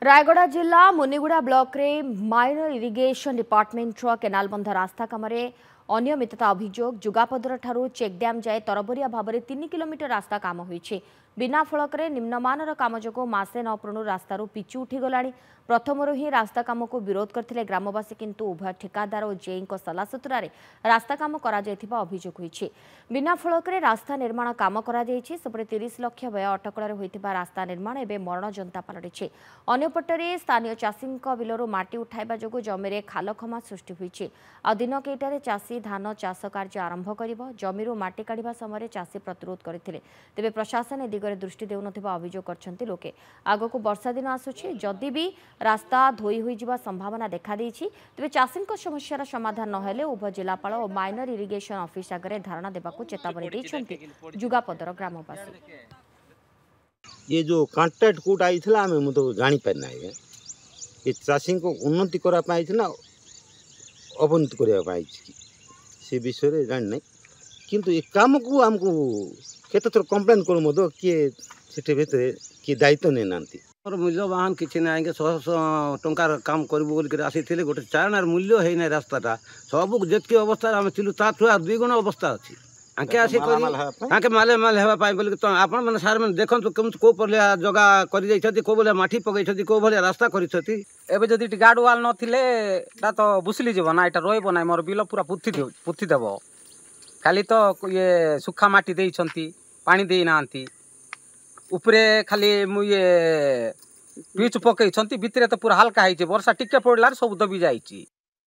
रायगड़ा जिला मुनिगुड़ा ब्लॉक रे minor irrigation department canal बंध रास्ता काम अनियमितता अभियोग जुगापदर ठारू चेकड्याम जाए तरबरिया भाव में 3 किलोमीटर रास्ता काम होईछि। बिना फलक निम्नमानर काम जो मासे न पूर्णु रास्तार पिचु उठीगला। प्रथमरू ही रास्ता काम को विरोध करते ग्रामवासी, किंतु उभय ठेकादार और जेई सलासुतुरा रास्ता काम अभियोग होईछि। बिना फलक रास्ता निर्माण काम सेपटे 30 लाख व्यय अटकल होता रास्ता निर्माण एवं मरण जनता पलटि। अन्यपटे स्थानीय चाषी बिलरू माटी उठाइबा जोगु जमी खालखमा सृष्टि होईछि। आ दिन केइटारे चाषी धान चाष कार्य आरंभ करिबो। जमीरू माटी काढिबा समय चाषी प्रतिरोध करथिले, तेबे प्रशासन ए दिगरे दृष्टि देउनथिबा अभियोग करछन्ति लोके। आगको वर्षा दिन आसुछि, जदि भी रास्ता धोई होई जिबा संभावना देखा देइछि, तेबे चाषीक समस्यार समाधान नहेले उभय जिलापाल और माइनर इरिगेशन ऑफिस आगे धारणा देबाकू चेतावनी दैछन्ति जुगापदर ग्रामवासी। ये जो कॉन्ट्रैक्ट कोड आई थला हमें तो जानी पाना है ये चाषी को उन्नति करा पाई ना अवनति करा पाई से विषय रे जान नहीं, किंतु ये काम को हमको केते थोर कंप्लेन करू मदो किए सेटे भीतर कि दायित्व नै नांती और मूल्यवान किछि नै आगे 100 टंकार काम करबो बोल के आसी गोटे चारणार मूल्य है ना रास्ताटा सब जेतकी अवस्था हम थिलु ता थुआ 2 गुण अवस्था अछि आके आसी आके माले माल हेबा पाई बोल तो आपण माने सार माने देखंतु केमत को परले जगह करि जाई छथि को बोले माटी पगै छथि को बोले रास्ता करि छथि। एबे जदि गार्ड वाल नथिले ता तो बुसली जीव ना एटा रोइबो ना मोर बिल पूरा पुथि देबो। खाली तो ये सुखा माटी देई छथि, पानी देई नांती, ऊपरे खाली मु ये पिच पकई छथि, भितरे तो पूरा हल्का है, वर्षा टिके पड़लार सब दबी जाइछि।